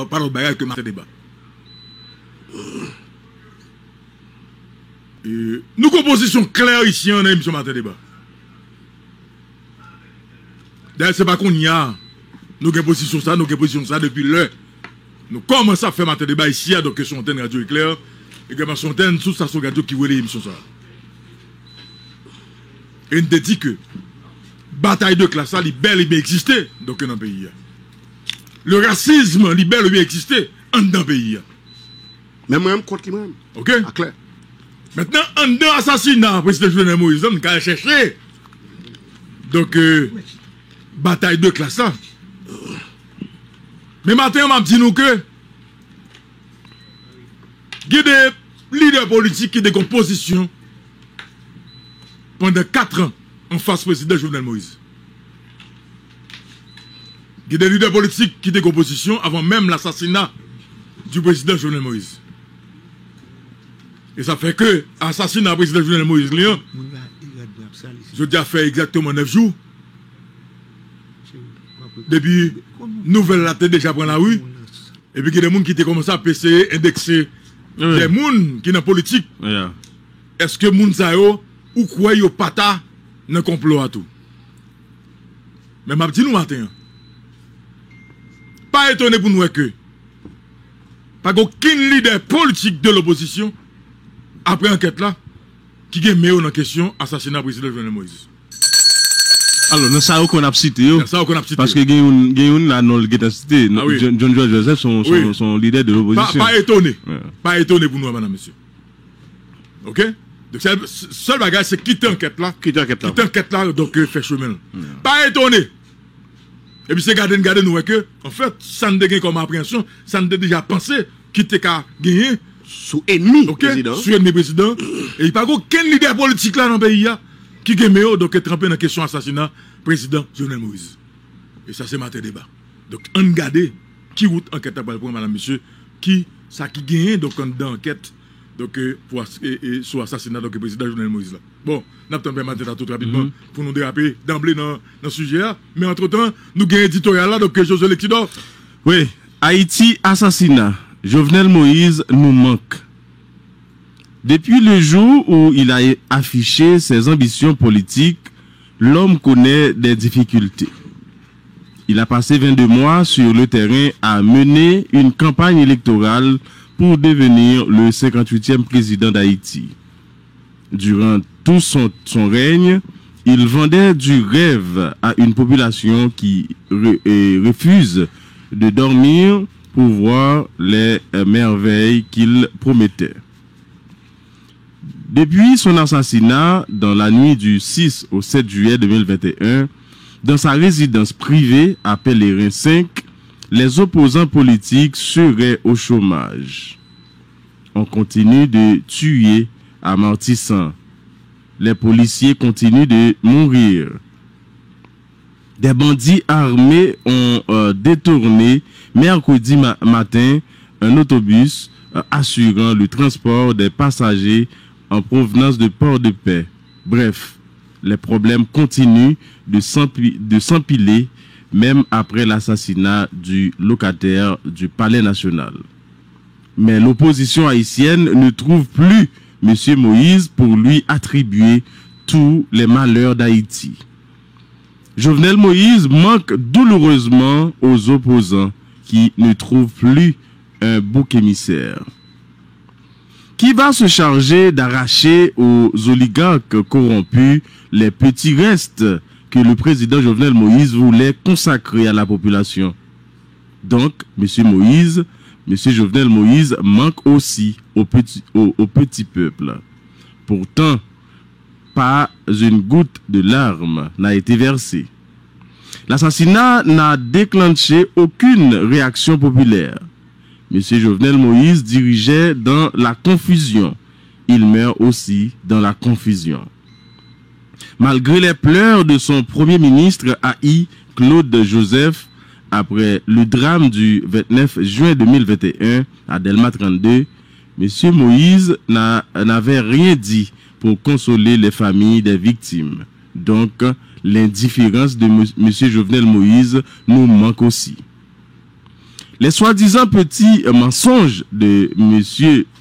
Pas le bagage que matin débat. Nous avons une position claire ici en émission matin débat. D'ailleurs, c'est pas qu'on y a. Nous avons une position ça, nous avons une position ça depuis l'heure. Nous commençons à faire matin débat ici, donc sur antenne radio éclair, et que sur antenne sous station radio qui voit l'émission ça. Et nous dit que bataille de classe, ça, libère, il existé dans le pays. Le racisme, libère, il existé dans le pays. Même moi, contre qui même. Ok? Ah, clair. Maintenant, en deux assassinats, président Jovenel Moïse, on a cherché. Donc, bataille de classe, ça. Mais maintenant, on m'a dit nous que il y a des leaders politiques qui ont des compositions pendant 4 ans en face président Jovenel Moïse. Il y a des leaders politiques qui ont des compositions avant même l'assassinat du président Jovenel Moïse. Et ça fait que l'assassinat du président Jovenel Moïse, je dis à faire exactement 9 jours. Depuis, nouvelle la tête déjà prend la rue. Et puis il y a des gens qui ont commencé à PC, indexer des gens qui sont dans la politique. Est-ce que les gens ou quoi yo pata dans complot à tout? Mais m'a dit nous matin. Pas étonné pour nous que pas aucun leader politique de l'opposition après enquête là qui a mis en question assassinat président Jovenel Moïse. Alors, dans ça qu'on a cité, parce que Guéoun là non le cité, John George Joseph son leader de l'opposition. Pas étonné. Pas étonné pour nous madame monsieur. OK? Donc c'est seul bagage c'est quitter enquête là, donc fait chemin. Pas étonné. Et puis c'est garder nous que en fait ça ne dégaine comme appréhension, ça ne déjà pensé quitter qu'à gagner sous ennemi président. Sous ennemi président et il pas aucun leader politique là dans le pays qui gagne donc trempé dans la question assassinat président Jovenel Moïse. Et ça c'est matin débat. Donc on regarde qui route enquête à pour madame monsieur qui ça qui gagne donc dans enquête donc pour sur assassinat donc président Jovenel Moïse là. Bon, n'a pas permettre tout rapidement pour nous déraper d'emblée dans le sujet mais entre-temps nous gagnons éditorial là donc José Lexidor. Oui, Haïti assassinat. Jovenel Moïse nous manque. Depuis le jour où il a affiché ses ambitions politiques, l'homme connaît des difficultés. Il a passé 22 mois sur le terrain à mener une campagne électorale pour devenir le 58e président d'Haïti. Durant tout son règne, il vendait du rêve à une population qui refuse de dormir pour voir les merveilles qu'il promettait. Depuis son assassinat dans la nuit du 6 au 7 juillet 2021, dans sa résidence privée à Pèlerin 5, les opposants politiques seraient au chômage. On continue de tuer amortissant. Les policiers continuent de mourir. Des bandits armés ont détourné mercredi matin un autobus assurant le transport des passagers en provenance de Port-de-Paix. Bref, les problèmes continuent de s'empiler même après l'assassinat du locataire du Palais national. Mais l'opposition haïtienne ne trouve plus M. Moïse pour lui attribuer tous les malheurs d'Haïti. Jovenel Moïse manque douloureusement aux opposants qui ne trouvent plus un bouc émissaire. Qui va se charger d'arracher aux oligarques corrompus les petits restes que le président Jovenel Moïse voulait consacrer à la population? Donc, M. Jovenel Moïse manque aussi au petit peuple. Pourtant, pas une goutte de larmes n'a été versée. L'assassinat n'a déclenché aucune réaction populaire. M. Jovenel Moïse dirigeait dans la confusion. Il meurt aussi dans la confusion. Malgré les pleurs de son premier ministre haï, Claude Joseph, après le drame du 29 juin 2021 à Delma 32, M. Moïse n'avait rien dit pour consoler les familles des victimes. Donc, l'indifférence de M. Jovenel Moïse nous manque aussi. Les soi-disant petits mensonges de M.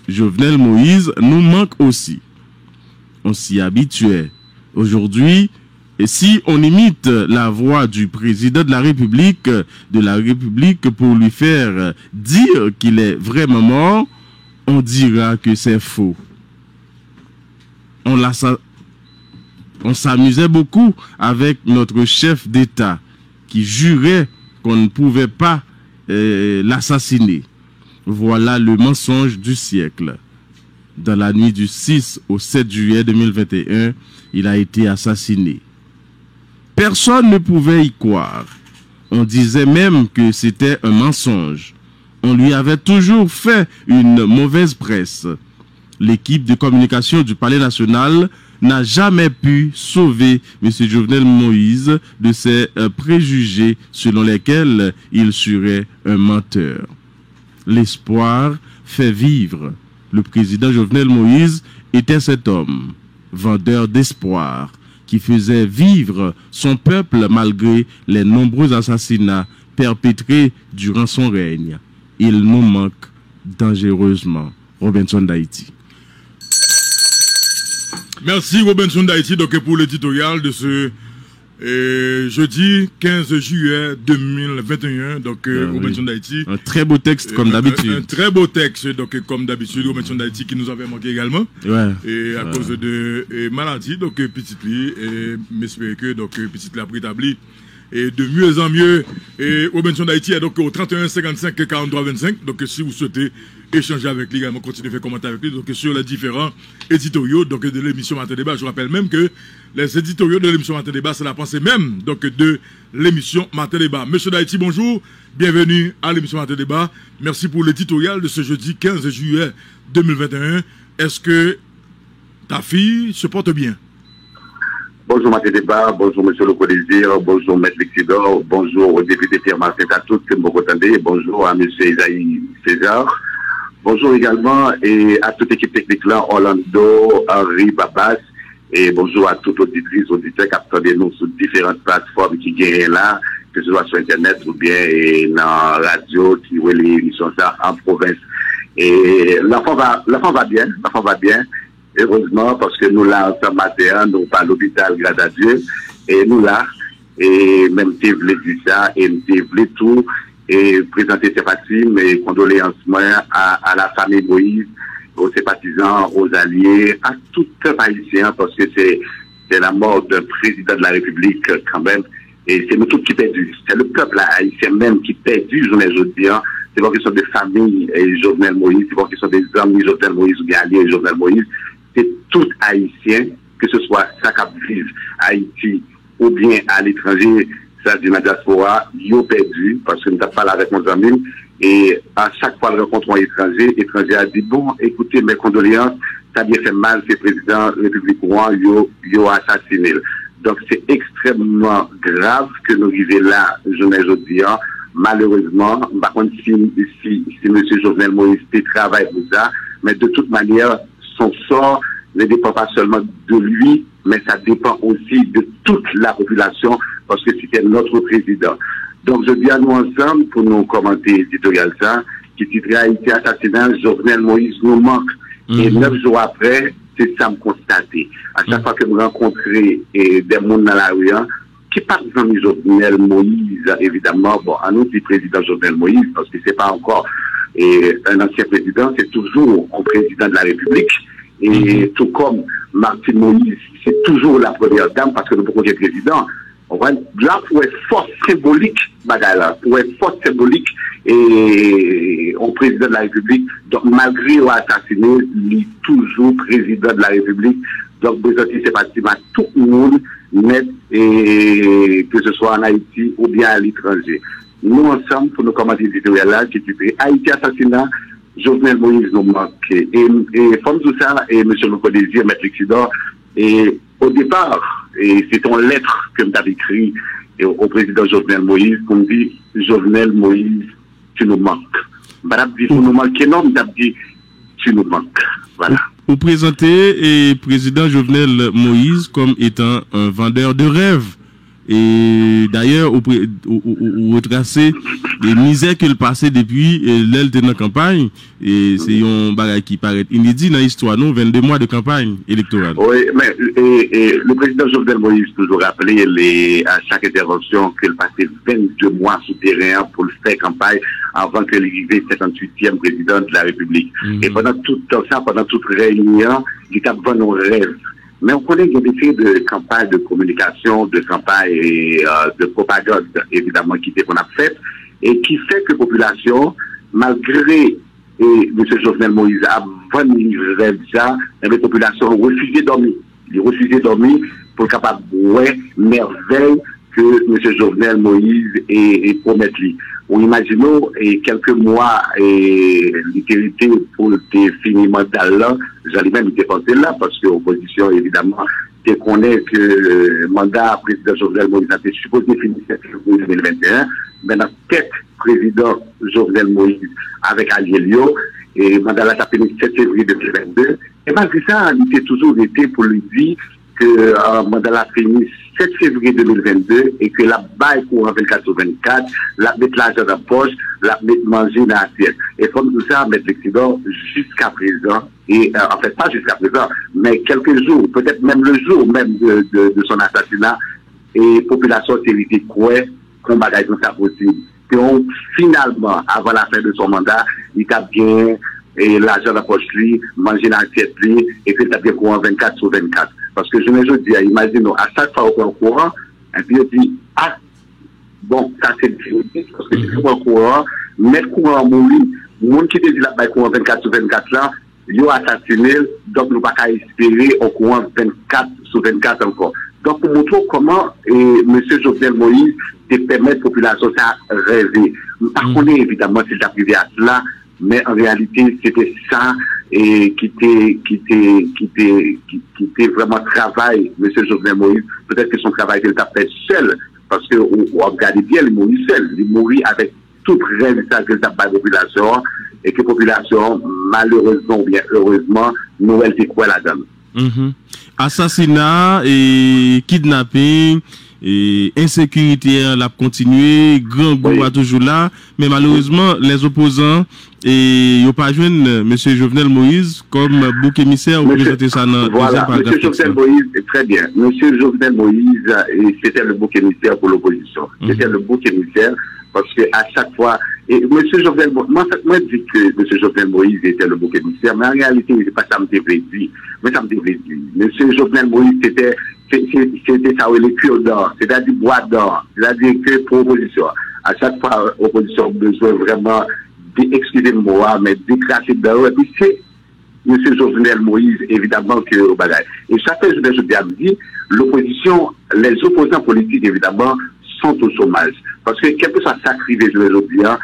Jovenel Moïse nous manquent aussi. On s'y habituait. Aujourd'hui, et si on imite la voix du président de la République pour lui faire dire qu'il est vraiment mort, on dira que c'est faux. On s'amusait beaucoup avec notre chef d'État qui jurait qu'on ne pouvait pas l'assassiner. Voilà le mensonge du siècle. Dans la nuit du 6 au 7 juillet 2021, il a été assassiné. Personne ne pouvait y croire. On disait même que c'était un mensonge. On lui avait toujours fait une mauvaise presse. L'équipe de communication du Palais national n'a jamais pu sauver M. Jovenel Moïse de ces préjugés selon lesquels il serait un menteur. L'espoir fait vivre. Le président Jovenel Moïse était cet homme, vendeur d'espoir, qui faisait vivre son peuple malgré les nombreux assassinats perpétrés durant son règne. Il nous manque dangereusement. Robinson d'Haïti. Merci Robinson d'Haïti donc pour l'éditorial de ce jeudi 15 juillet 2021. Donc Robinson d'Haïti. Un très beau texte comme d'habitude. Un très beau texte donc comme d'habitude Robinson d'Haïti qui nous avait manqué également. Ouais. Et à cause de maladie donc petite lit et m'espère que donc petite la rétabli. Et de mieux en mieux, et Robinson d'Haïti est donc au 31 55 43 25. Donc si vous souhaitez échanger avec lui également, continuez à faire commenter avec lui donc sur les différents éditoriaux donc de l'émission Matin Débat. Je rappelle même que les éditoriaux de l'émission Matin Débat, c'est la pensée même donc de l'émission Matin Débat. Monsieur d'Haïti, bonjour, bienvenue à l'émission Matin Débat. Merci pour l'éditorial de ce jeudi 15 juillet 2021. Est-ce que ta fille se porte bien? Bonjour Matin Débat, bonjour Monsieur le Codésir, bonjour Maître Lexidor, bonjour au député Pierre-Martin Tatout, que vous entendez, bonjour à Monsieur Isaïe César, bonjour également et à toute l'équipe technique là, Orlando, Henri, Babas, et bonjour à toutes auditrices, auditeurs qui attendent nous sur différentes plateformes qui gagnent là, que ce soit sur Internet ou bien dans la radio, qui voient les émissions ça en province. Et l'enfant va bien. Heureusement, parce que nous là, en ce matin, nous pas à l'hôpital, grâce à Dieu, et nous là, et même tu voulais dire ça, et tu voulais tout, et présenter sympathie, mes condoléances à la famille Moïse, aux sympathisants, aux alliés, à tout haïtien, parce que c'est la mort d'un président de la République quand même, et c'est nous tous qui perdus. C'est le peuple haïtien même qui perdu, je ne dis pas. C'est pas question des familles et Jovenel Moïse, c'est pas question des amis Jovenel Moïse ou bien alliés Jovenel Moïse. C'est tout haïtien, que ce soit ça qui vit à Haïti ou bien à l'étranger, ça dit la diaspora, ils ont perdu, parce que nous avons parlé avec nos amis, et à chaque fois que nous rencontrons un étranger a dit, bon, écoutez, mes condoléances, ça a bien fait mal, c'est le président républicain, ils ont assassiné. Donc c'est extrêmement grave que nous arrivions là, aujourd'hui, malheureusement, par contre, si M. Jovenel Moïse travaille pour ça, mais de toute manière, son sort ne dépend pas seulement de lui, mais ça dépend aussi de toute la population, parce que c'était notre président. Donc je dis à nous ensemble, pour nous commenter l'éditorial ça, qui titre Haïti assassinat, Jovenel Moïse nous manque. Et 9 jours après, c'est ça me constater. À chaque fois que nous rencontrons des mondes dans la rue, qui par exemple Jovenel Moïse, évidemment, bon, à nous dit président Jovenel Moïse, parce que c'est pas encore un ancien président, c'est toujours un président de la République. Et tout comme Martine Moïse, c'est toujours la première dame, parce que nous pouvons être président. Là, pour être force symbolique, pour être force symbolique, et au président de la République, donc malgré l'assassiné, il est toujours président de la République. Donc, présenter ses partis à tout le monde, net, et que ce soit en Haïti ou bien à l'étranger. Nous, ensemble, pour nous commenter l'éditorial là, qui est Haïti assassinat, Jovenel Moïse nous manque. Et comme tout ça, et M. le Codésir, M. Lexidor, et au départ, et c'est une lettre que m'avait écrit au président Jovenel Moïse, qu'on dit, Jovenel Moïse, tu nous manques. Madame dit, vous nous manquez, non, madame dit, tu nous manques. Voilà. Vous présentez le président Jovenel Moïse comme étant un vendeur de rêves. Et d'ailleurs, au retracé les misères qu'il passait depuis l'aile de la campagne, et c'est un bagage qui paraît inédit dans l'histoire, non, 22 mois de campagne électorale. Oui, mais le président Jovenel Moïse toujours rappelé à chaque intervention qu'il passait 22 mois sous terrain pour faire campagne avant qu'il arrive 58e président de la République. Et pendant tout ça, pendant toute réunion, il a devant nos rêves. Mais on connaît qu'il y a des faits de campagne de communication, de campagne et de propagande, évidemment, qu'on a fait, et qui fait que la population, malgré M. Jovenel Moïse, avant de rêve ça, la population refusait de dormir. Il refusait de dormir pour être capable de voir merveille que M. Jovenel Moïse est promettre lui. On imagine quelques mois et l'utilité pour le finir mandat là, j'allais même y penser là, parce que l'opposition, évidemment, connaît que le mandat président Jovenel Moïse a été supposé finir cette février 2021, mais dans tête président Jovenel Moïse avec Alielio, et le mandat là a fini 7 février 2022, et malgré ça, il était toujours été pour lui dire que le mandat là fini 7 février 2022 et que la baille pour 24 sur 24, la mettre l'argent dans la poche, la mettre manger dans l'assiette. Et comme tout ça, mettre l'accident jusqu'à présent, et en fait pas jusqu'à présent, mais quelques jours, peut-être même le jour même de son assassinat, et population s'est quoi qu'on bagaille comme ça possible. Donc finalement, avant la fin de son mandat, il a bien et l'argent dans la poche lui, manger dans l'assiette lui, et puis il a bien courant 24 sur 24. Parce que je me dis, imaginons, à chaque fois qu'on est au courant, et puis on dit, ah, bon, ça c'est difficile, parce que si on est au courant, mettre courant en mourir, le monde qui te dit là, courant 24 sur 24 là, ils ont assassiné, donc nous ne pouvons pas espérer au courant 24 sur 24 encore. Donc, pour montrer comment M. Jovenel Moïse te permet à la population de rêver. Par contre, évidemment, c'est arrivé à cela, mais en réalité, c'était ça et qui était vraiment travail, M. Jovenel Moïse. Peut-être que son travail, il t'a fait seul, parce que on regarde bien, il mourit seul. Il mourit avec toute rêve que ça pas la population, et que la population, malheureusement ou bien heureusement, nous, elle dit quoi là-dedans. Assassinat et kidnapping et insécurité l'a continué, grand goût a toujours là, mais malheureusement les opposants et n'ont pas joint monsieur Jovenel Moïse comme bouc émissaire ou présenter ça dans voilà, monsieur Jovenel Moïse, très bien. Monsieur Jovenel Moïse, c'était le bouc émissaire pour l'opposition. C'était le bouc émissaire parce que à chaque fois, et monsieur Jovenel Moïse, moi je dis que monsieur Jovenel Moïse était le bouc émissaire, mais en réalité, c'est pas ça me devait dire. Mais ça me devait dire. Monsieur Jovenel Moïse, c'était ça, les cure d'or, c'est-à-dire bois d'or, c'est-à-dire que pour l'opposition. À chaque fois, l'opposition a besoin vraiment excusez-moi, mais d'écraser d'or. Et puis c'est M. Jovenel Moïse, évidemment, que au bagage. Et chaque fois, je bien dit, l'opposition, les opposants politiques, évidemment, sont au chômage. Parce que quel que soit sacrifié, je veux dire,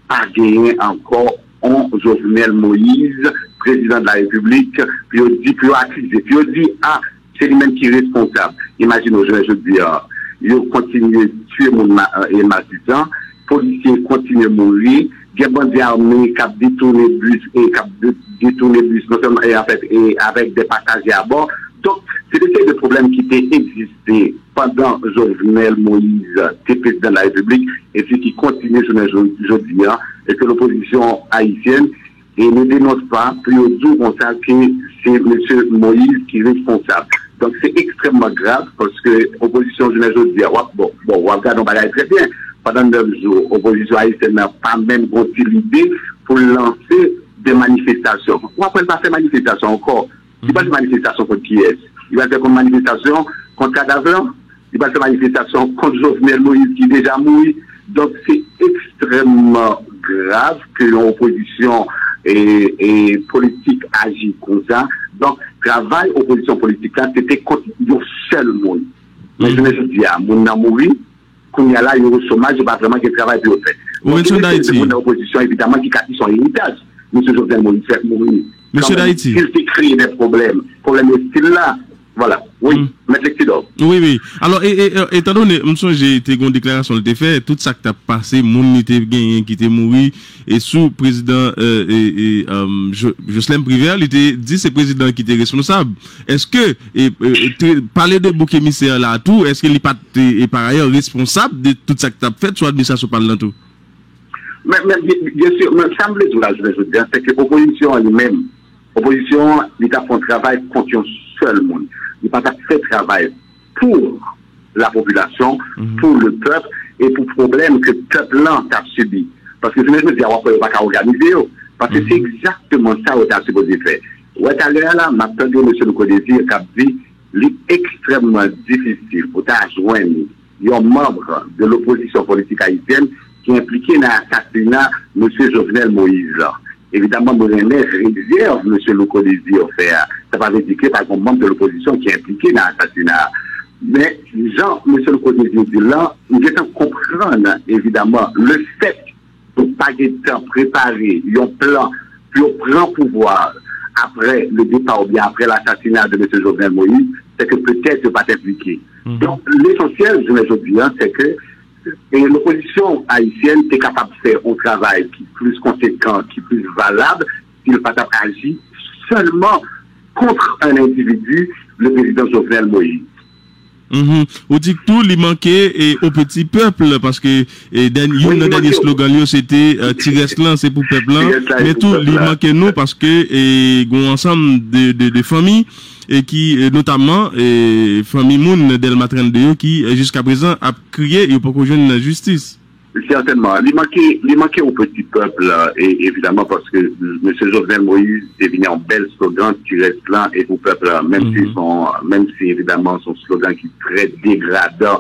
a gagné encore un Jovenel Moïse, président de la République, puis on dit, puis on accuse, puis on dit, ah, c'est lui-même qui est responsable. Imaginez, je veux dire, ils continuent de tuer mon martyran, policiers continuent de mourir, des bandits armés qui ont détourné le bus non seulement et avec des passagers à bord. Donc, c'est des problèmes qui étaient existés pendant Jovenel Moïse, qui est président de la République, et puis qui continuent aujourd'hui, et que l'opposition haïtienne et ne dénonce pas, puis au jour on sait que c'est M. Moïse qui est responsable. Donc, c'est extrêmement grave parce que l'opposition jeunesse aujourd'hui, bon, on regarde, on va très bien. Pendant 9 jours, l'opposition haïtienne n'a pas même l'idée pour lancer des manifestations. Pourquoi pas faire manifestation encore? Il va faire manifestation contre qui est? Il va faire comme manifestation contre Cadavre. Il va faire manifestation contre Jovenel Moïse qui est déjà mort. Donc, c'est extrêmement grave que l'opposition et politique agit comme ça. Donc, travail, opposition politique, là, c'était contre le seul monde. Mais je me dis, ah, mon amour, qu'on y a là, il y a au chômage, il n'y a pas vraiment de travail pour faire. C'est une opposition, évidemment, qui casse son héritage. M. Jovenel Moïse fait mourir. Monsieur d'Haïti. Il s'est créé des problèmes. Le problème est là. Voilà. Oui, Maître Lexidor. Oui, oui. Alors, étant donné, j'ai été une déclaration de fait, tout ça que tu as passé, mon était gagné, qui était mort, et sous président Jocelyn Privert, il était dit c'est président qui était responsable. Est-ce que, parler de bouc émissaire là, tout, est-ce qu'il est par ailleurs responsable de tout ça que tu as fait, soit administration par là tout? Mais bien sûr, me semble tout là, je veux dire, c'est que l'opposition elle-même, l'opposition, il a fait un travail contre un seul monde. Il n'a pas fait travail pour la population, pour le peuple, et pour le problème que le peuple a subi. Parce que je me dis, on ne peut pas organiser, parce que c'est exactement ça qu'on a supposé faire. Ouais, à l'heure là, m'a entendu M. le Codésir qui a dit, c'est extrêmement difficile pour joindre un membre de l'opposition politique haïtienne qui est impliqué dans l'assassinat de M. Jovenel Moïse. Évidemment, Morenet réserve M. le Codésir faire. Ça va indiquer par un membre de l'opposition qui est impliqué dans l'assassinat. Mais, Jean, M. le Codésir dit là, nous devons comprendre, évidemment, le fait de ne pas être préparé un plan pour prendre pouvoir après le départ ou bien après l'assassinat de M. Jovenel Moïse, c'est que peut-être ne pas impliqué. Donc, l'essentiel, je veux dire, c'est que l'opposition haïtienne est capable de faire un travail qui est plus conséquent, qui est plus valable, s'il n'est pas agi seulement contre un individu, le président Jovenel Moïse. On dit que tout il manquait au petit peuple parce que le dernier slogan c'était Tireslan c'est pour peuple mais tout il manquait nous parce que un ensemble de familles et qui notamment famille Moun Delma 32 qui jusqu'à présent a crié et pour qu'on joue la justice. Certainement. Il manquait au petit peuple, et évidemment, parce que M. Jovenel Moïse est venu en bel slogan qui reste là et pour le peuple, même si évidemment son slogan qui est très dégradant,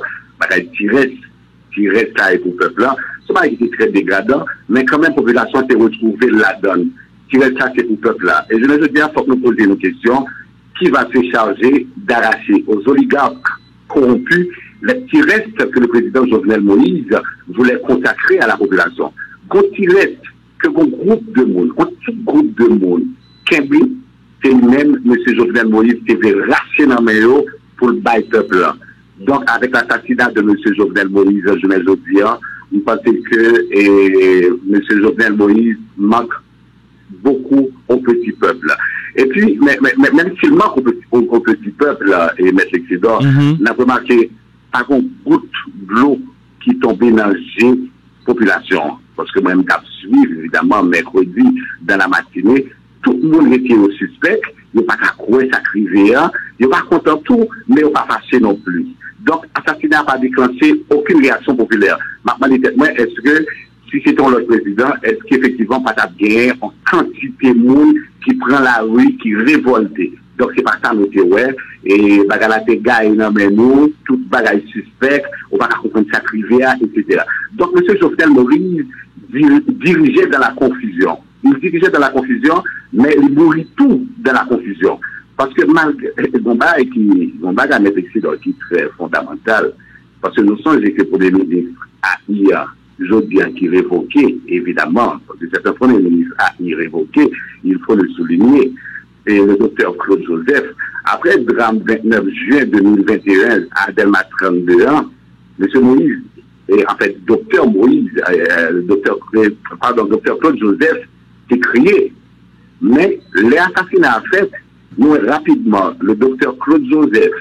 qui reste là et pour le peuple là, c'est pas qui est très dégradant, mais quand même, la population s'est retrouvée là-dedans. Qui reste là, c'est pour le peuple là. Et je veux dire, il faut que nous posions une question, qui va se charger d'arracher aux oligarques corrompus les petits restes que le président Jovenel Moïse voulait consacrer à la population. Quand il reste que un groupe de monde, quand tout groupe de monde, Kembi, c'est lui-même, M. Jovenel Moïse, qui avait racheté dans le pour le bail peuple. Donc, avec l'assassinat de M. Jovenel Moïse, je me dis, vous pensez que M. Jovenel Moïse manque beaucoup au petit peuple. Et puis, même s'il manque au petit peuple, et M. Lexidor, on a remarqué par un goutte de l'eau qui tombait dans la population. Parce que moi-même, je suis évidemment, mercredi, dans la matinée, tout le monde était au suspect, il n'y a pas qu'à croire ça crivé, il n'y a pas content tout, mais il n'y a pas fâché non plus. Donc, l'assassinat n'a pas déclenché aucune réaction populaire. Maintenant, est-ce que, si c'était le président, est-ce qu'effectivement, pas gagné en quantité de monde qui prend la rue, qui révolte? Donc, c'est par ça que nous ouais, et bagalate gagne mais nous, tout bagaille suspect, on va comprendre ça privé, etc. Donc, M. Jovenel Moïse dirigeait dans la confusion. Il dirigeait dans la confusion, mais il mourit tout dans la confusion. Parce que malgré Gomba qui est très fondamental, parce que nous sommes que pour les ministres AI, Jodian qui révoqué, évidemment, parce que certains fois les ministres AI révoqué, il faut le souligner. Et le docteur Claude Joseph, après le drame 29 juin 2021 à Delma 32 ans, M. Moïse, et en fait, docteur Moïse, docteur Claude Joseph, s'est crié. Mais l'assassinat a fait, nous rapidement, le docteur Claude Joseph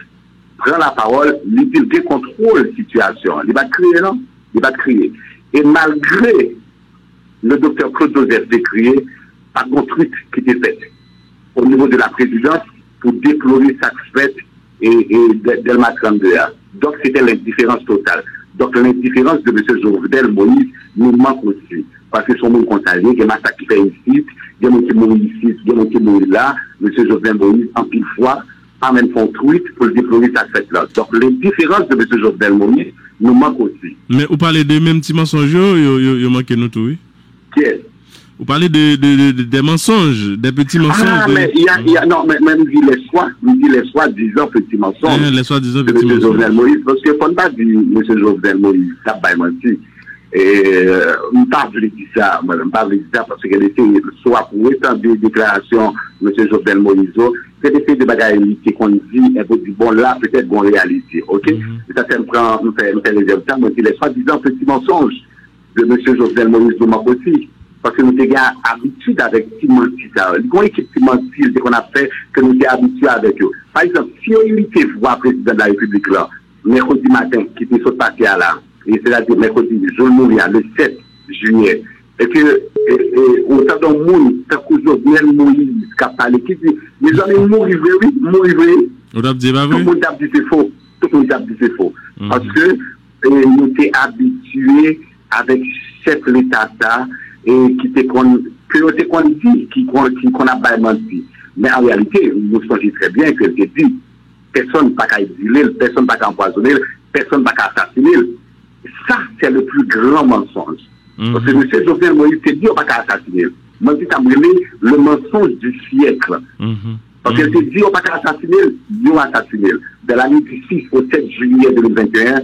prend la parole, il contrôle la situation. Il va crier, non? Il va crier. Et malgré le docteur Claude Joseph décrié, par un truc qui était fait au niveau de la présidence pour déplorer sa fête et Delma 32. Donc c'était l'indifférence totale. Donc l'indifférence de M. Jovenel Moïse nous manque aussi. Parce que son monde contagieux, il y a un massacre qui fait ici, il y a un monde qui mourit ici, il y a un monde qui mourit là, M. Jovenel Moïse, en pile fois, en même temps tweet pour déplorer sa fête là. Donc l'indifférence de M. Jovenel Moïse nous manque aussi. Mais vous parlez des mêmes petits mensonges, il manque nous tout, oui? Qui est? Vous parlez des mensonges, des petits mensonges. Ah, mais il y a, non, mais même dit les soi-disant petits mensonges. Les soi-disant petits mensonges. M. Jovenel Moïse, parce que faut pas dire M. Jovenel Moïse, ça va mentir. Et, je ne pas dire ça, parce qu'elle était soit pour étendre des déclarations, M. Jovenel Moïse, c'est des faits de bagaille qu'on dit, et vous dit, bon, là, peut-être bon réalité, ok? Ça, ça me fait les résultats, moi, les soi-disant petits mensonges de M. Jovenel Moïse de Makoti, parce que nous avons habitude avec Timanti, ça. Il y a une équipe Timanti qu'on a fait, que nous sommes habitués avec eux. Par exemple, si on était voir le président de la République là, mercredi matin, qui était sur le papier là, et c'est-à-dire mercredi, jour mourir, le 7 juillet, et que, on s'est dans le monde, tant que Jovenel Moïse, qui a parlé, qui dit, les amis, mourir, oui, mourir, oui. On a dit, bah oui. Tout le monde a dit c'est faux. Tout le monde a dit c'est faux. Parce que, nous sommes habitués avec chef l'État, et qui était qu'on dit, qu'on a pas menti. Mais en réalité, nous savons très bien que c'est dit, personne n'a qu'à exiler, personne n'a qu'à empoisonner, personne n'a qu'à assassiner. Ça, c'est le plus grand mensonge. Parce que M. Jovenel Moïse s'est dit, on n'a qu'à assassiner. Moi, je dis, le mensonge du siècle. Parce qu'elle s'est dit, on n'a qu'à assassiner, ils ont assassiné. De la nuit du 6 au 7 juillet 2021,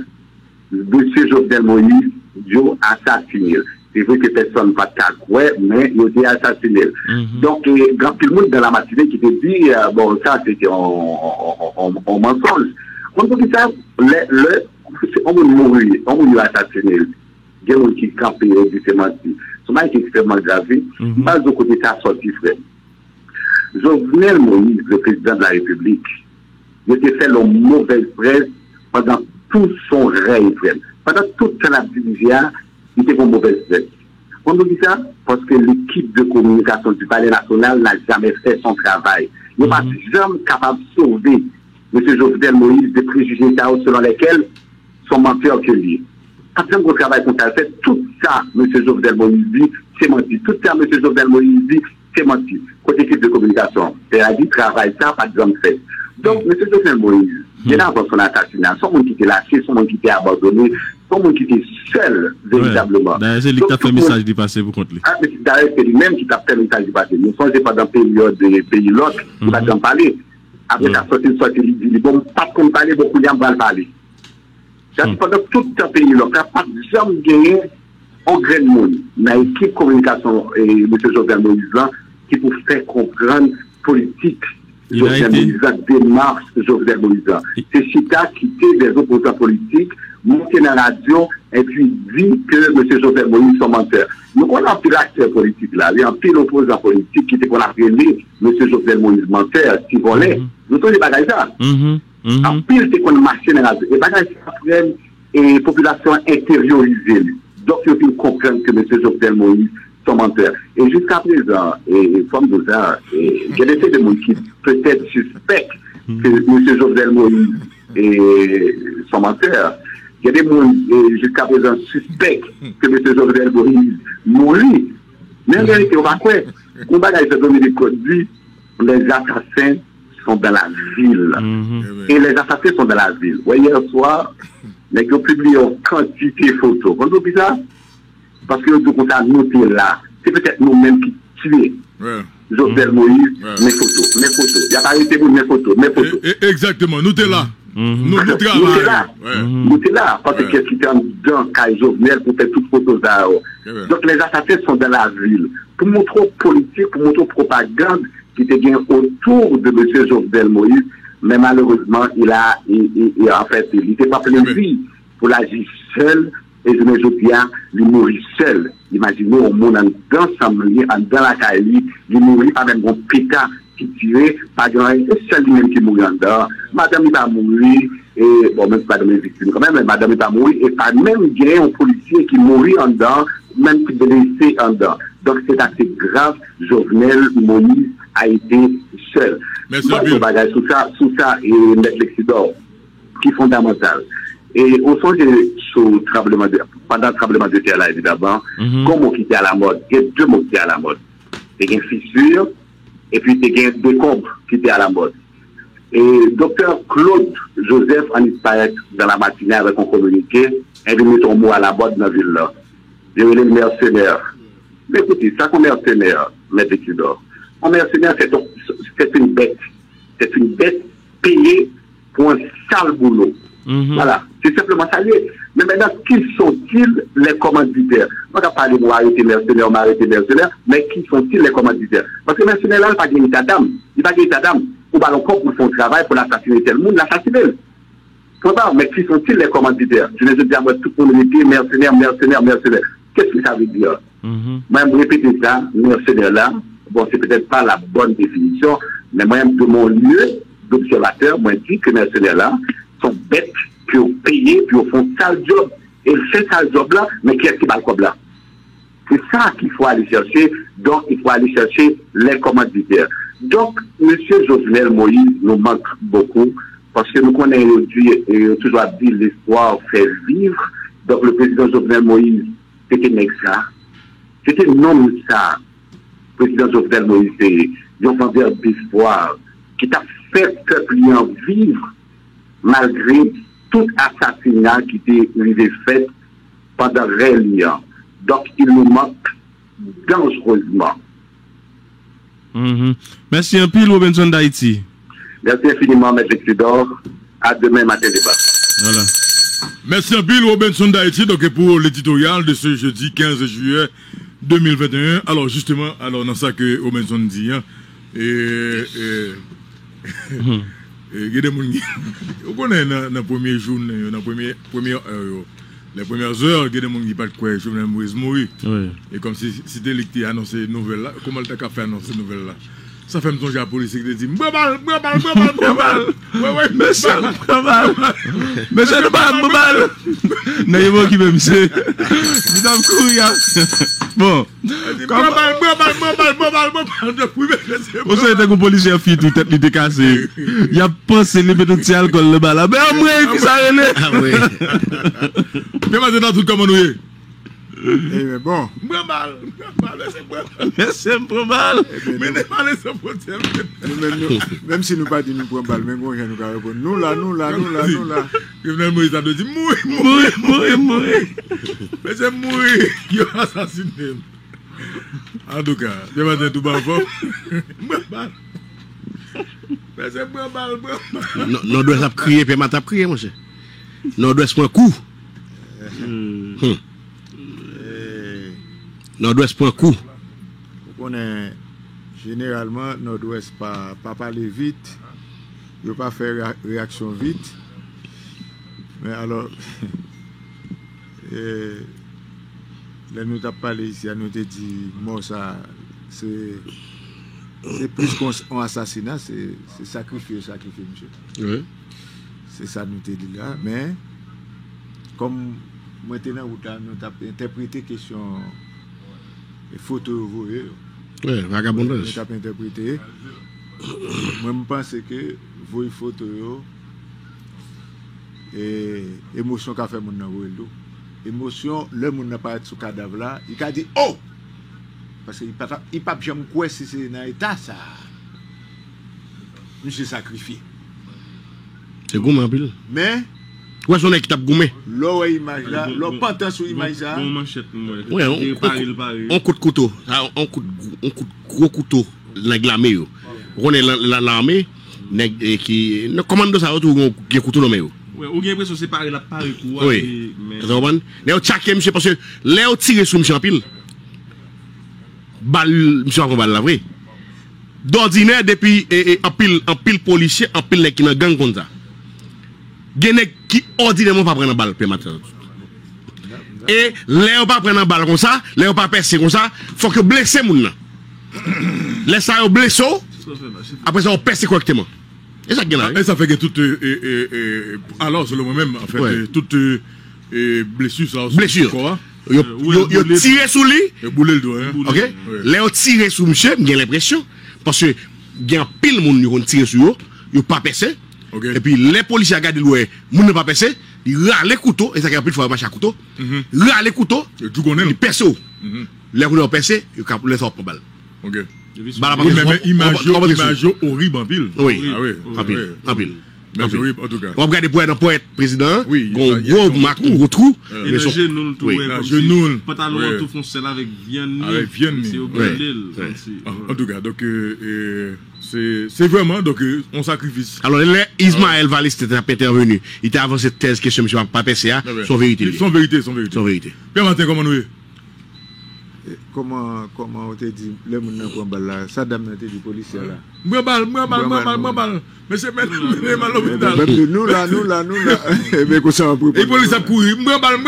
M. Jovenel Moïse, ils ont assassiné. C'est vrai que personne n'a pas de mais ils ont été assassinés. Donc, grand tout le monde dans la matinée qui te dit, bon, ça, c'était en mensonge. On peut dire ça, on va mourir, on va assassiner. Il y a des gens qui campent et menti. C'est extrêmement grave. Pas de côté ça sorti, frère. Jovenel Moïse, le président de la République, il a fait la mauvaise presse pendant tout son règne, frère. Pendant toute son activité, il était une mauvaise presse. On nous dit ça parce que l'équipe de communication du Palais national n'a jamais fait son travail. Il n'est pas jamais capable de sauver M. Jovenel Moïse des préjugés selon lesquels son menteur que lui. Après qu'on travaille qu'on a fait, tout ça, M. Jovenel Moïse dit, c'est menti. Tout ça, M. Jovenel Moïse dit, c'est menti. Côté équipe de communication, elle a dit, travail ça, pas de fait. Donc, M. Jovenel Moïse, il est là avant son assassinat, son monde qui était lâché, son monde qui était abandonné, son monde qui était seul, véritablement. D'ailleurs, c'est lui qui a fait le message du passé pour contre lui. D'ailleurs, c'est lui-même qui a fait le message du passé. Nous sommes pas dans le période des pays l'autre, on va en parler. Après, la sortie, il dit, bon, pas qu'on parler, beaucoup de gens vont parler. Pendant tout le pays, il n'y a pas de jamais gagné en grand monde dans l'équipe communication et M. Jovenel Moïse qui pour faire comprendre politique Jovenel Moïse, démarche Jovenel Moïse. C'est Chita qui était des opposants politiques, monter dans la radio et puis dit que M. Jovenel Moïse sont menteurs. Nous on a un pile acteur politique là, il y a un pile opposant politique qui était qu'on a appelé M. Jovenel Moïse menteur, qui volait. Nous avons des bagages là. En pile, c'est qu'on marche dans la radio. Et bagages après, et population intériorisée. Donc, il faut comprendre que M. Jovenel Moïse sont menteurs. Et jusqu'à présent, et comme nous avons, il y a des faits de monde qui peut-être suspectent que M. Jovenel Moïse sont menteurs. Il y a des gens jusqu'à présent suspectent que M. Jovenel Moïse mourit. Mais en réalité, on va quoi? On va se donner des codes, les assassins sont dans la ville. Et les assassins sont dans la ville. Ouais, hier soir, les gens publient une quantité de photos. Vous comprenez ça? Parce que nous avons noté là. C'est peut-être nous-mêmes qui tuons Jovenel Moïse, mes photos. Il n'y a pas été pour mes photos. Exactement, nous sommes là. Nous travaillons. Nous sommes là. Parce que qu'est-ce qui est en dedans, quand Jovenel, pour faire toutes les photos là. Donc les assassins sont dans la ville. Pour montrer politique, pour montrer propagande, qui était bien autour de M. Jovenel Moïse, mais malheureusement, il n'était pas plein de vie pour l'agir seul, et je me dis bien, il mourit seul. Imaginez, au monde dans la caille, il mourit pas même un pétard qui tirait, pas grand, c'est seul lui-même qui mourit en dedans. Madame il va mourir, et bon, même pas de mes victimes quand même, mais madame il va mourir, et pas même gagner un policier qui mourit en dedans, même qui blessé en dedans. Donc c'est assez grave, Jovenel Moïse a été seul. Merci sous ça et l'excident qui est fondamental. Et au sens pendant le tremblement de terre là, évidemment, comment qui était à la mode, il y a deux mots qui étaient à la mode. Il y a une fissure et puis il y a deux combes qui étaient à la mode. Et docteur Claude Joseph en disparaît dans la matinée avec un communiqué, et il met un mot à la mode dans la ville là. Il y a les mercenaires. Mais écoutez, ça qu'on mercenaire, mais d'or. Un mercenaire, c'est une bête. C'est une bête payée pour un sale boulot. Voilà, c'est simplement ça. Mais maintenant, qui sont-ils les commanditaires? On va parler de arrêter mercenaire, mais qui sont-ils les commanditaires? Parce que mercenaire là, il n'a pas gagné ta dame. Il n'a pas gagné ta dame. ou pas encore pour son travail, pour l'assassiner tel monde, l'assassiner. Mais qui sont-ils les commanditaires? Je ne dis pas tout le monde était mercenaire. Qu'est-ce que ça veut dire? Moi, je répète ça, mercenaire là, bon, c'est peut-être pas la bonne définition, mais moi, de mon lieu d'observateur, moi, je dis que mercenaires là sont bêtes, qui ont payé, puis au fond sale job. Et ils font sale job là, mais qui est-ce qui va le là? C'est ça qu'il faut aller chercher. Donc, il faut aller chercher les commanditaires. Donc, M. Jovenel Moïse nous manque beaucoup. Parce que nous connaissons aujourd'hui, et toujours dit, l'espoir fait vivre. Donc, le président Jovenel Moïse, c'était ça. C'était non ça. Le président Jovenel Moïse, c'est un vendeur d'espoir qui t'a fait le peuple vivre malgré tout assassinat qui était fait pendant réellement. Donc, il nous manque dangereusement. Merci un peu, Robinson d'Haïti. Merci infiniment, M. Tudor. À demain matin débat. Voilà. Merci un peu, Robinson d'Haïti, donc pour l'éditorial de ce jeudi 15 juillet 2021. Alors, justement, dans ça que Robinson dit, hein, il y a des gens qui connaissent dans le premier jour, dans les premières heures, il y a des gens qui ne parlent pas de Jovenel Moïse mourir. Et comme si c'était lui qui a annoncé cette nouvelle-là, comment il a fait annoncer cette nouvelle-là? Ça fait me songer à la police qui dit Mbabal. Monsieur Mbabal. N'ayez-vous qui même c'est. Nous avons couru. Bon. Vous savez que le policier a fait tout tête décassée. Il a pensé les méthodes de alcool le bal. Mais après, il s'est arrêté. Ah oui. Mais maintenant, tout comme nous. Mais bon. Même si nous pas dit nous prenons balle, mais bon, nous répondre. Nous là. Jovenel Moïse a dit mourir. Mais c'est mourir qui a assassiné. En tout cas, je vais dire tout bas fort. Mais c'est balle. Non, doit crier, puis m'a crié, mon cher. Non, doit se prendre coup. Nord-Ouest pour un coup. On est généralement Nord-Ouest pas parler vite, ne pas faire réaction vite. Mais alors, là nous avons parlé ici, nous avons dit, moi ça, c'est plus qu'un assassinat, c'est sacrifier, monsieur. Oui. C'est ça nous avons dit là. Mais, comme maintenant, nous avons interprété question. Les photos, vous voyez. Oui, vagabondage. Je n'ai pas interprété. Moi, je pense que vos photos, et émotion qu'a fait mon nom, émotion, le monde n'a pas été sous cadavre là, il a dit oh! Parce qu'il n'a pas jamais quoi si c'est dans l'état ça. Monsieur sacrifié. C'est gourmand, pile. Mais. Où est-ce qu'on est qui tape gourmé? L'eau image là, l'eau pantin sur image là. Oui, on coup de couteau. On coup de gros couteau dans l'armée. On est l'armée qui ne commande ça autour qui couteau dans l'armée. Oui, ou bien l'impression séparer la pareille pour. Oui. Vous comprenez? Léo tchaké monsieur parce que Léo tire sur monsieur en pile. Balle monsieur en balle là vrai. D'ordinaire depuis en pile policier, en pile qui dans gang comme ça. Genek qui ordinairement pas prendre balle matin. Et les pas prendre balle comme ça, les pas percer comme ça, faut que blesser moun. Les ça blessé, après ça on percer correctement. Et ça gagne. Et ça fait que toute alors selon moi-même en fait toute blessure ça blessure. Yo tiré sous lui, boulé le doigt. OK? Les tiré sous monsieur, j'ai l'impression parce que il y a pile moun qui tiré sur eux, yo pas percer. Okay. Et puis les policiers regardent le moun ne pas percer, ils râlent les couteaux et ça fait plus fois marcher à couteau. Râlent les couteaux, ils percent. Les couteaux percés, ils capent les autres balles. OK. Mais image horrible en pile. Oui. Ah oui. En pile. Mais horrible en tout cas. On regarde pour être poète président, oui, gros marque gros trou. Et le genou tout genou pantalon tout foncé avec viande. Avec viande. C'est au en tout cas donc c'est vraiment donc on sacrifice. Alors Ismaël Valiste était intervenu. Il était avancé cette thèse question monsieur pas PCA, son vérité. Son vérité. Son vérité. Pierre Martin comment nous comment on te dit, les gens qui ont là, ça dame te dit policier là. Moi balle. Mais c'est mal l'hôpital. Nous là. Mais qu'on s'en va. Et police a couru. Moi balle.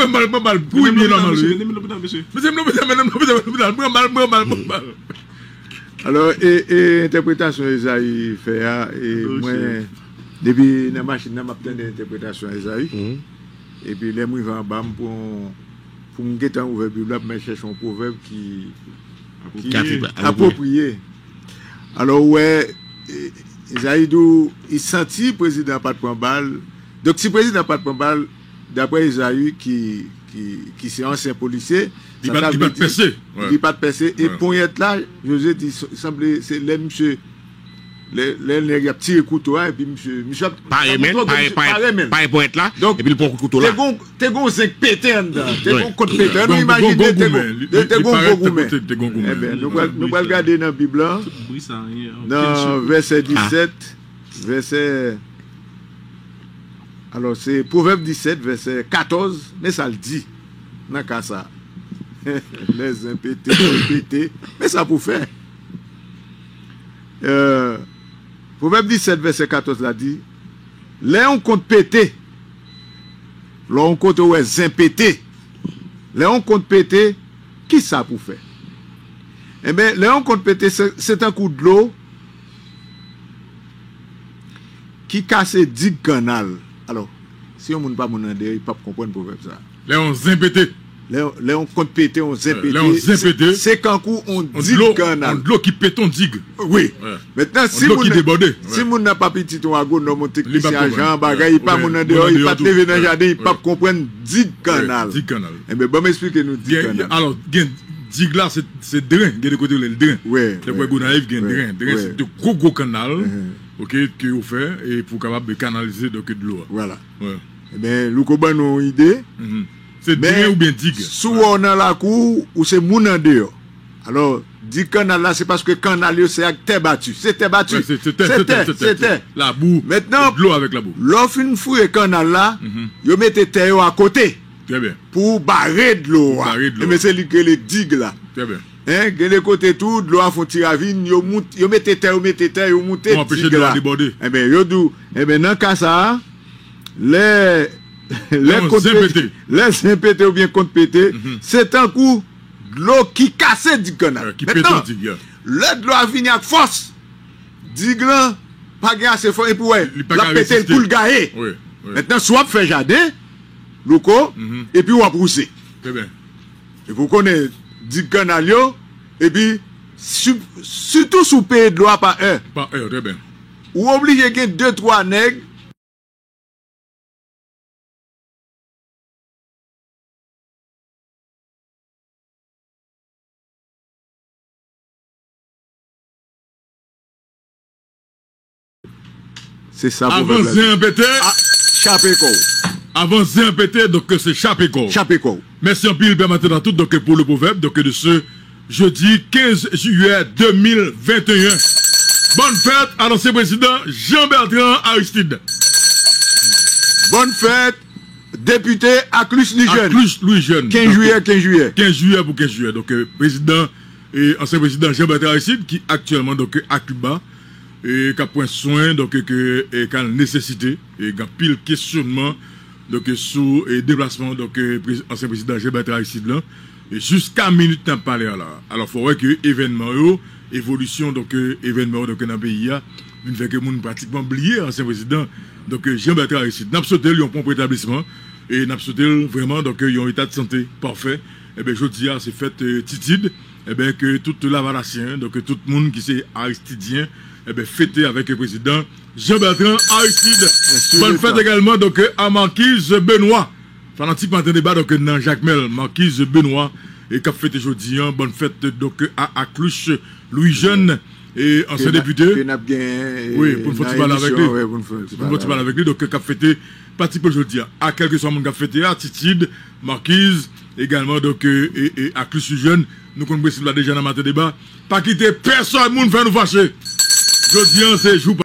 Couru bien normal. Mais c'est l'hôpital. Moi balle. Alors, et interprétation Esaïe fait, et moi, depuis la machine, je m'attends d'interprétation Esaïe. Et puis, les gens vont en pour me guetter ouvert Bible, mais chercher un proverbe qui est approprié. Alors, ouais, Esaïe, il sentit le président pas de prendre balle. Donc, si le président n'a pas de prendre balle, d'après Esaïe, qui c'est ancien policier, il va pas te percer. Il va pas te percer. Et pour y être là, José dit, semblait, c'est les monsieur, les petits couteaux, et puis monsieur, pas pour être là, donc, et puis le bon couteau là. T'es gon 5 pété en dedans, t'es gon côte pété, nous imaginez, t'es gon gourmet. Eh bien, nous allons regarder dans la Bible, dans verset 17, verset. Alors, c'est Proverbe 17, verset 14, mais ça le dit. N'a qu'à ça. Les impétés, mais ça pour faire. Proverbe 17, verset 14, l'a dit. Là, on compte péter. Là, on compte impétés. Là, on compte péter. Qui ça pour faire? Eh bien, là, on compte péter, c'est un coup de l'eau qui casse 10 canals. Alors, si on ne peut pas comprendre le proverbe ça. Léon Zimpété. Léon compte pété, on zimpété. Léon Zimpété. C'est quand on dit canal. On l'eau qui pète, on digue. Oui. Maintenant, si on qui déborde. Si on n'a pas petit ton agronome, technicien, Jean Bagay, il pas mon dehors, il pas lever dans le jardin, il pas comprendre digue canal. Digue canal. Eh bien, bon, m'expliquez-nous digue canal. Alors, digue là, c'est drain. Il y a des côtés le drain. Oui. Les points naïfs, il y a drain. Drain, c'est de gros canal. Ok, que vous faites et pour capable de canaliser donc de l'eau. Voilà. Ouais. Eh bien, nous avons une idée. C'est drain ou bien digue. Si on a la cour ou c'est moun en dehors. Alors, digue canal là, c'est parce que canal c'est avec terre battue. C'est terre battue. C'est terre. La boue. Maintenant, l'eau avec la boue. L'offre une fouille canal là, vous mettez terre à côté. Très bien. Pour barrer de l'eau. Mais c'est lui que les digues là. Très bien. Hein, de côté tout, de l'eau à fond tiravine, yo mettez terre, yo monte. Pour empêcher de l'eau à déborder. Eh bien, yo dou, eh bien, dans cas ça, les impétés ou bien compte pété, c'est un coup de l'eau qui casse du canal. Qui pète digue. L'eau a fini avec force. Digue là, pas gain assez fort, et puis ouais, la pété le coup gaé. Maintenant, soit fait jardin, loco, et puis on va pousser. Très bien. Et vous connaissez du canal, et puis, surtout sous paye de loi par heure. Par heure, très bien. Ou obligé de 2-3 nègres. C'est ça. Avancer un pété. Chapéco. Avancer un pété, donc c'est Chapéco. Chapéco. Merci en pile, permettez à tout, donc pour le proverbe, donc de ce jeudi 15 juillet 2021. Bonne fête à l'ancien président Jean-Bertrand Aristide. Bonne fête, député Aclus Louis Jeune. 15 juillet. 15 juillet pour 15 juillet. Donc, président et ancien président Jean-Bertrand Aristide, qui actuellement, donc, à Cuba, et qui a point soin, donc, et qui a nécessité, et qui a pile questionnement, donc, sous et déplacement, donc, ancien président Jean-Bertrand Aristide, là, et jusqu'à minute temps parler là. Alors, il faudrait que événement, évolution, donc, événement, donc, dans le pays, une fait que moun pratiquement oublié, ancien président, donc, Jean-Bertrand Aristide. N'a pas sauté, ils ont un bon établissement, et n'a pas sauté, vraiment, donc, ils ont un état de santé parfait. Eh bien, je dis, c'est fait titide, eh bien, que toute la Valassien, donc, tout le monde qui c'est aristidien, eh bien, fêté avec le président Jean-Bertrand Aristide. Bonne fête également, donc, à Marquise Benoît. Fanatique matin débat, donc, dans Jacques Mel, Marquise Benoît, et qui a fêté aujourd'hui, bonne fête, donc, à Aclouche, Louis Jeune, et ancien député. Oui, pour une fois, tu parles avec lui. Pour une fois, tu parles avec lui, donc, qui a fêté, participe aujourd'hui, à quel que soit mon qui a fêté, Attitude, Marquise, également, donc, et Aclouche Jeune, nous connaissons déjà dans matin débat. Pas quitter personne, monde fait nous fâcher. Aujourd'hui, c'est jour